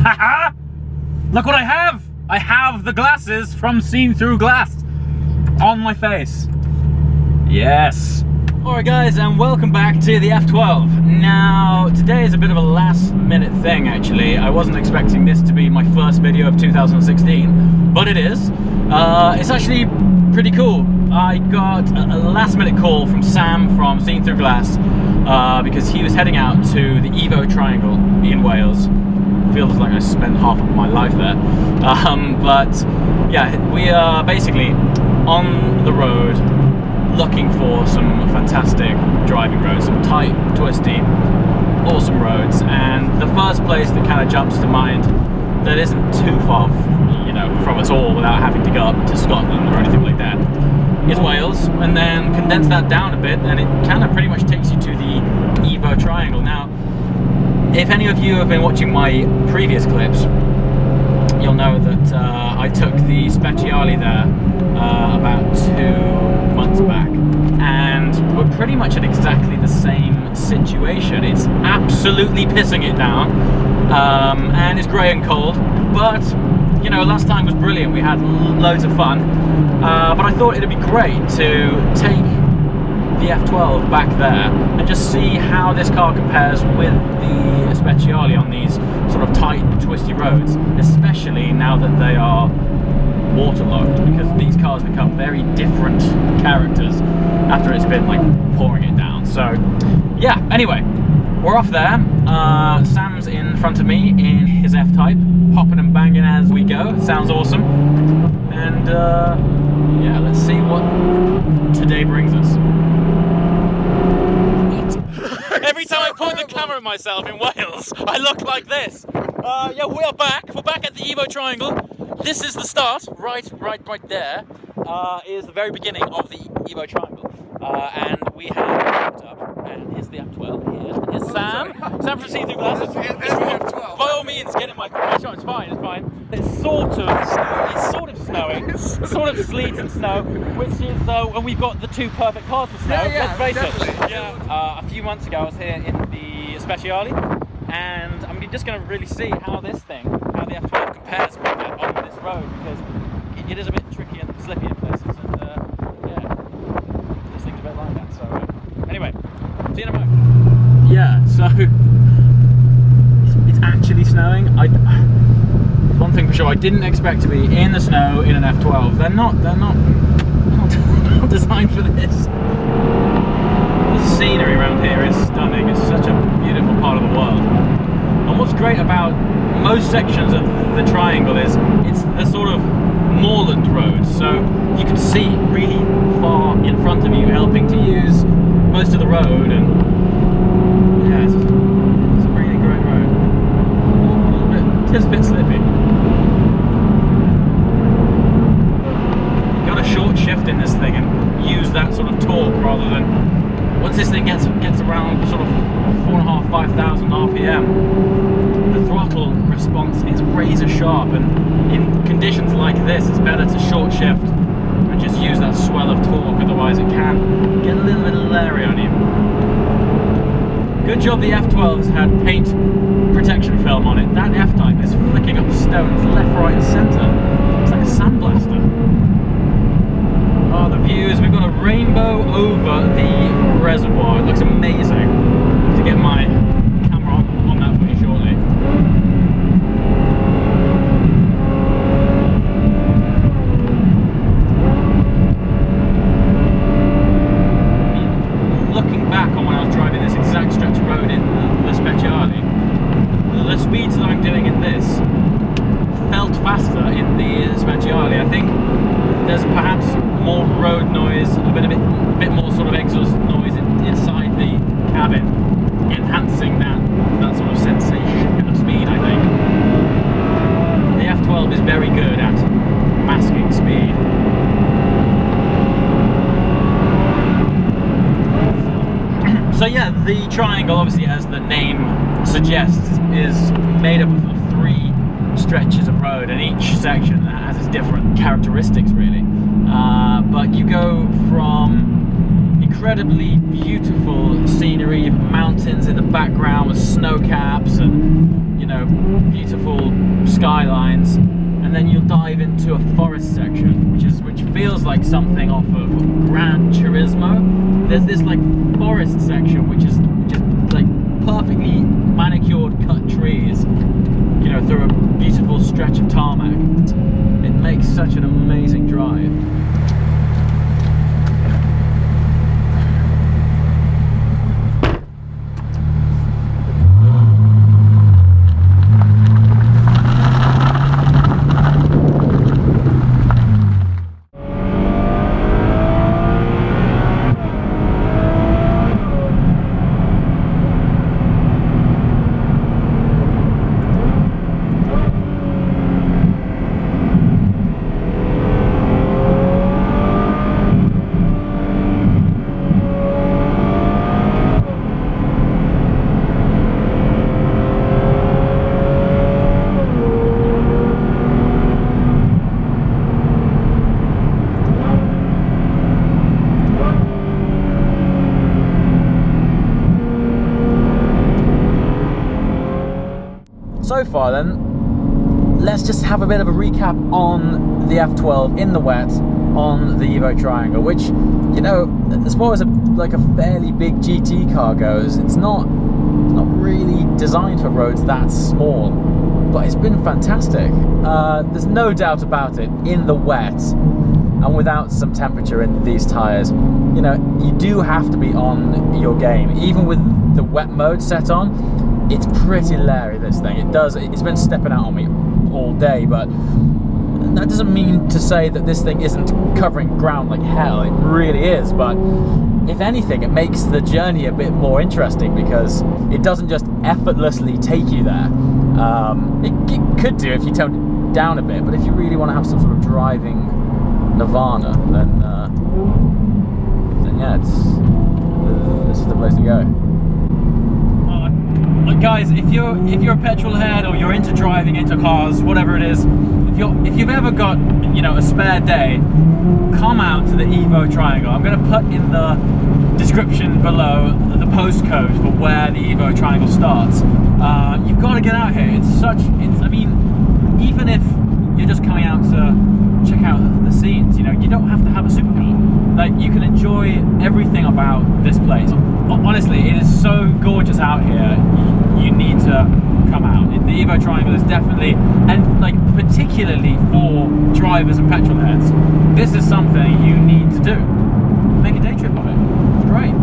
Haha! Look what I have! I have the glasses from Seen Through Glass on my face. Yes. Alright guys, and welcome back to the F12. Now, today is a bit of a last minute thing actually. I wasn't expecting this to be my first video of 2016, but it is. It's actually pretty cool. I got a last minute call from Sam from Seen Through Glass because he was heading out to the EVO Triangle in Wales. Feels like I spent half of my life there. But yeah, we are basically on the road looking for some fantastic driving roads, some tight, twisty, awesome roads. And the first place that kind of jumps to mind that isn't too far, from us all without having to go up to Scotland or anything like that is Wales. And then condense that down a bit, and it kind of pretty much takes you to the EVO Triangle. Now, if any of you have been watching my previous clips, you'll know that I took the Speciale there about 2 months back, and we're pretty much at exactly the same situation. It's absolutely pissing it down, and it's grey and cold, but last time was brilliant. We had loads of fun, but I thought it'd be great to take the F12 back there and just see how this car compares with the Speciale on these sort of tight, twisty roads, especially now that they are waterlogged, because these cars become very different characters after it's been like pouring it down. So yeah, anyway, we're off there. Sam's in front of me in his F-Type, popping and banging as we go. It sounds awesome. And yeah, let's see what today brings us. Every time I point the camera at myself in Wales, I look like this. Yeah, we are back. We're back at the EVO Triangle. This is the start. Right there is the very beginning of the EVO Triangle. And we have looked up, and here's the F12 here. Here's Sam. Sam from Seen Through Glass. It's the F12. By all means, get in my shot. It's fine. It's fine. It's sort of snowing, sort of sleet and snow, which is and we've got the two perfect cars for snow. Yeah, let's face definitely. it. Yeah. A few months ago, I was here in the Speciale, and I'm just going to really see how the F12 compares with it on this road, because it is a bit tricky and slippy in places, and yeah, this thing's a bit like that. So anyway, see you in a moment. Yeah, so it's actually snowing. One thing for sure, I didn't expect to be in the snow in an F12. They're not designed for this. The scenery around here is stunning. It's such a beautiful part of the world. And what's great about most sections of the triangle is it's the sort of moorland road, so you can see really far in front of you, helping to use most of the road. And yeah, it's a really great road. Just a bit slippy. Got a short shift in this thing and use that sort of torque rather than once this thing gets around sort of 4,500, 5,000 RPM. The throttle response is razor sharp, and in conditions like this, it's better to short shift and just use that swell of torque. Otherwise, it can get a little bit leery on you. Good job the F12's had paint protection film on it. That F-Type is flicking up stones left, right and centre. It's like a sandblaster. Oh, the views. We've got a rainbow over the reservoir. It looks amazing. I have to get my camera on that for you shortly. Looking back on when I was driving this exact stretch of road in the Speciale, the speeds that I'm doing in this felt faster in the Speciale. I think there's perhaps more road noise, a bit more sort of exhaust noise inside the cabin, enhancing that sort of sensation of speed, I think. The F12 is very good at masking speed. So yeah, the triangle, obviously as the name suggests, is made up of 3 stretches of road, and each section has its different characteristics really. But you go from incredibly beautiful scenery, mountains in the background with snow caps and beautiful skylines, and then you'll dive into a forest section, which feels like something off of Gran Turismo. There's this like forest section which is just like perfectly manicured cut trees, you know, through a beautiful stretch of tarmac. It makes such an amazing drive. So far then, let's just have a bit of a recap on the F12 in the wet on the EVO Triangle, which, you know, as far as like a fairly big GT car goes, it's not really designed for roads that small, but it's been fantastic. There's no doubt about it, in the wet and without some temperature in these tyres, you know, you do have to be on your game. Even with the wet mode set on, it's pretty leery, this thing. It's been stepping out on me all day, but that doesn't mean to say that this thing isn't covering ground like hell. It really is, but if anything, it makes the journey a bit more interesting because it doesn't just effortlessly take you there. It could do if you tone it down a bit, but if you really want to have some sort of driving nirvana, then yeah, this is the place to go. Guys, if you're a petrol head or you're into driving, into cars, whatever it is, if you've ever got, you know, a spare day, come out to the EVO Triangle. I'm going to put in the description below the postcode for where the EVO Triangle starts. You've got to get out here. I mean, even if you're just coming out to check out the scenes, you know, you don't have to have a supercar. Like, you can enjoy everything about this place. Honestly, it is so gorgeous out here. You need to come out. The EVO Triangle is definitely, and like particularly for drivers and petrol heads, this is something you need to do. Make a day trip of it. It's great.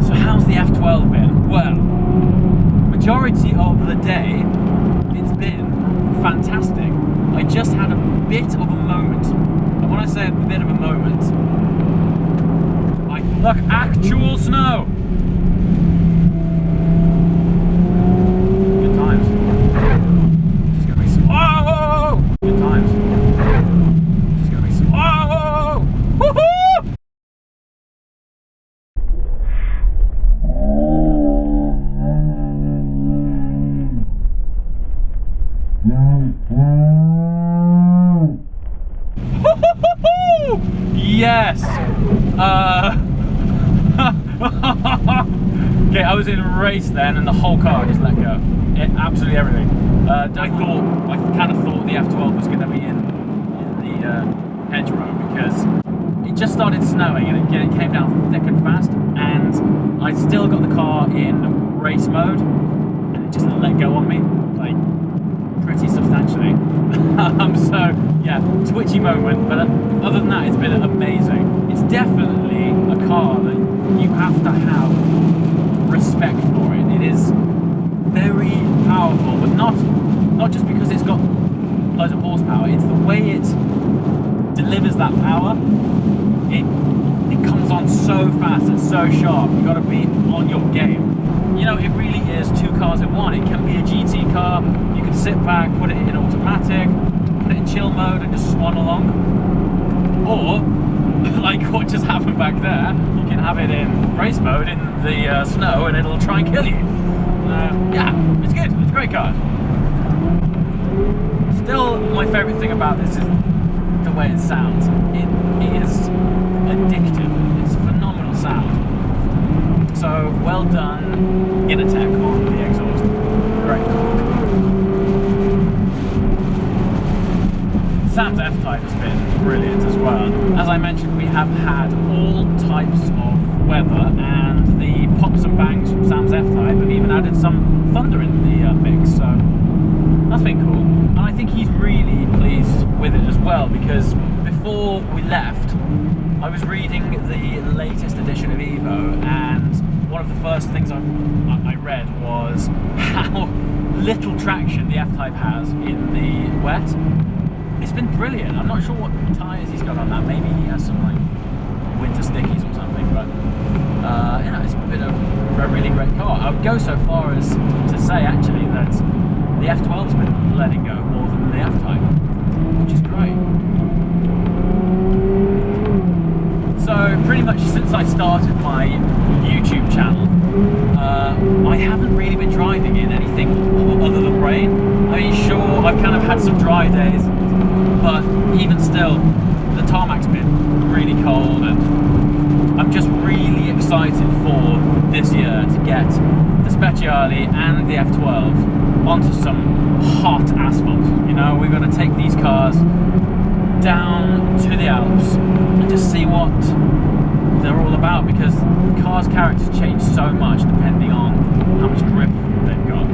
So how's the F12 been? Well, majority of the day, it's been fantastic. I just had a bit of a moment. And when I say a bit of a moment, look, actual snow. Good times. Just gonna make some. Oh! Good times. Just gonna make some. Oh! Woohoo! Yes. Okay, I was in a race then, and the whole car just let go. Absolutely everything. I kind of thought the F12 was going to be in the hedgerow because it just started snowing and it came down thick and fast, and I still got the car in race mode, and it just let go on me, like pretty substantially. So yeah, twitchy moment, but other than that, it's been amazing. It's definitely a car that you have to have respect for it. It is very powerful, but not just because it's got loads of horsepower. It's the way it delivers that power. It comes on so fast and so sharp. You've got to be on your game. You know, it really is two cars in one. It can be a GT car. You can sit back, put it in automatic, put it in chill mode, and just swan along. Or, like what just happened back there, you can have it in race mode in the snow, and it'll try and kill you. Yeah, it's good. It's a great car. Still, my favourite thing about this is the way it sounds. It is addictive. It's a phenomenal sound. So well done, Innertech on the exhaust. Sam's F-Type has been brilliant as well. As I mentioned, we have had all types of weather, and the pops and bangs from Sam's F-Type have even added some thunder in the mix, so that's been cool. And I think he's really pleased with it as well, because before we left, I was reading the latest edition of EVO, and one of the first things I read was how little traction the F-Type has in the wet. It's been brilliant. I'm not sure what tyres he's got on that. Maybe he has some like winter stickies or something, but you know, it's been a really great car. I would go so far as to say actually that the F12's been letting go more than the F-Type, which is great. So pretty much since I started my YouTube channel, I haven't really been driving in anything other than rain. I mean, sure, I've kind of had some dry days, but even still, the tarmac's been really cold, and I'm just really excited for this year to get the Speciale and the F12 onto some hot asphalt. You know, we're going to take these cars down to the Alps and just see what they're all about, because cars' characters change so much depending on how much grip they've got.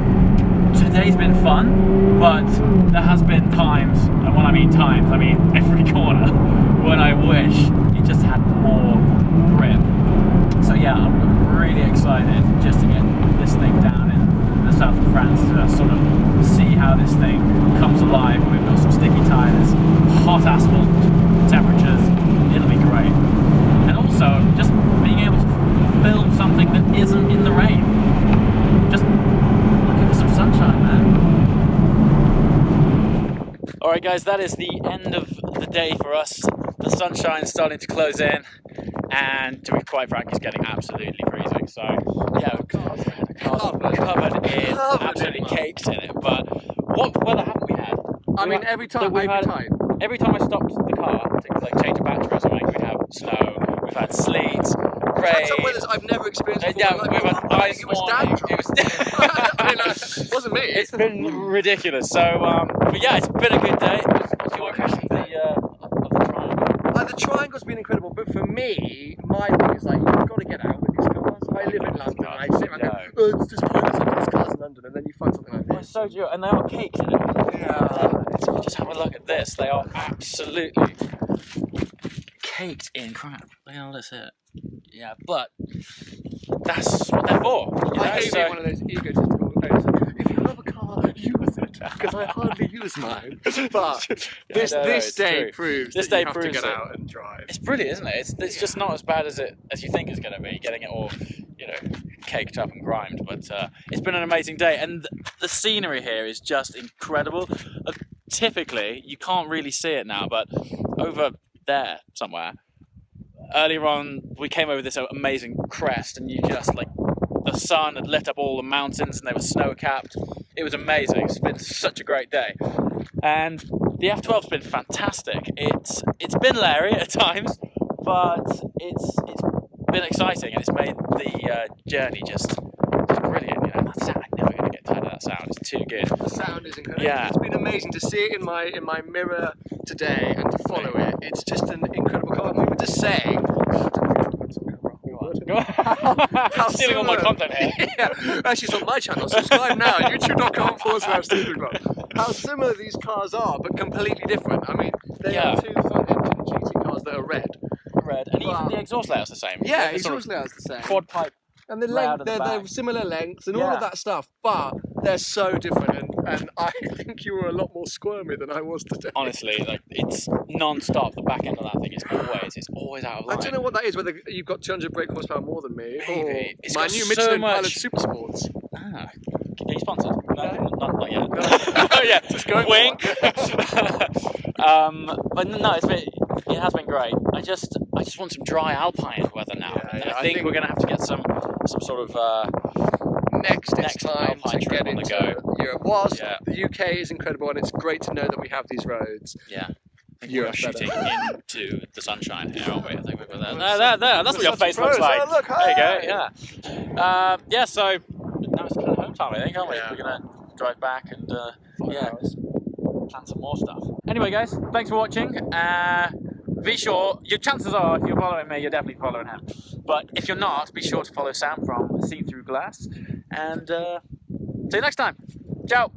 Today's been fun, but there has been times, and when I mean times, I mean every corner, when I wish it just had more grip. So yeah, I'm really excited just to get this thing down in the south of France to sort of see how this thing comes alive. We've got some sticky tyres, hot asphalt temperatures, it'll be great. And also, just being able to film something that isn't in the rain. Just looking for some sunshine, man. Alright guys, that is the end of the day for us. The sunshine's starting to close in, and to be quite frank, it's getting absolutely freezing. So yeah, the car's covered in, absolutely caked in it. But what weather haven't we had? I mean, every time I stopped the car to like change a battery or something, we'd have snow, we've had sleet, rain. Some weathers I've never experienced before. Yeah, we've had ice warning. I mean, it wasn't me. It's been ridiculous. So, but yeah, it's been a good day. What's your impression of the triangle? The triangle's been incredible, but for me, my thing is like, you've got to get out with these cars. I live in London, and I sit around and go, oh, it's just pointless to these cars in London, and then you find something like this. It's so true, and they are caked in it. Yeah. Just have a look at this. They are absolutely caked in crap. Let's hit it. Yeah, but that's what they're for. I hate being one of those egotistical things. If you love a car, use it, because I hardly use mine. But this day proves that you have to get out and drive. It's brilliant, isn't it? It's just not as bad as you think it's going to be, getting it all, you know, caked up and grimed. But it's been an amazing day, and the scenery here is just incredible. Typically, you can't really see it now, but over there somewhere, earlier on, we came over this amazing crest, and you just like, the sun had lit up all the mountains and they were snow-capped. It was amazing. It's been such a great day. And the F12's been fantastic. It's been leery at times, but it's been exciting, and it's made the journey just brilliant. You know, that sound, I'm never going to get tired of that sound. It's too good. The sound is incredible. Yeah. It's been amazing to see it in my mirror today and to follow it. It's just an incredible car. We were just saying. How stealing all my content here. Yeah, actually it's on my channel. Subscribe now, youtube.com/StevenGlove. How similar these cars are, but completely different. I mean, they are two front-engine GT cars that are red. And even the exhaust layout's the same. Yeah, the exhaust layout's the same. Quad pipe. And the length, they're similar lengths and all of that stuff, but they're so different. And I think you were a lot more squirmy than I was today. Honestly, like, it's non-stop. The back end of that thing is always out of line. I don't know what that is. Whether you've got 200 brake horsepower more than me, maybe. Or my new Michelin Pilot Super Sports. Ah, are you sponsored? No, not yet. No. Oh yeah, just going wink. But no, it has been great. I just want some dry alpine weather now. Yeah, I think we're gonna have to get some sort of next time to get into Europe. Whilst the UK is incredible, and it's great to know that we have these roads. Yeah. I think we're shooting into the sunshine here, aren't we? I think we've got that. There. That's what your face looks like. Oh, look, there you go. Yeah. Yeah. So now it's kind of home time, I think, aren't we? We're gonna drive back, and yeah, plan some more stuff. Anyway, guys, thanks for watching. Be sure, your chances are, if you're following me, you're definitely following him. But if you're not, be sure to follow Sam from See Through Glass. And see you next time. Ciao.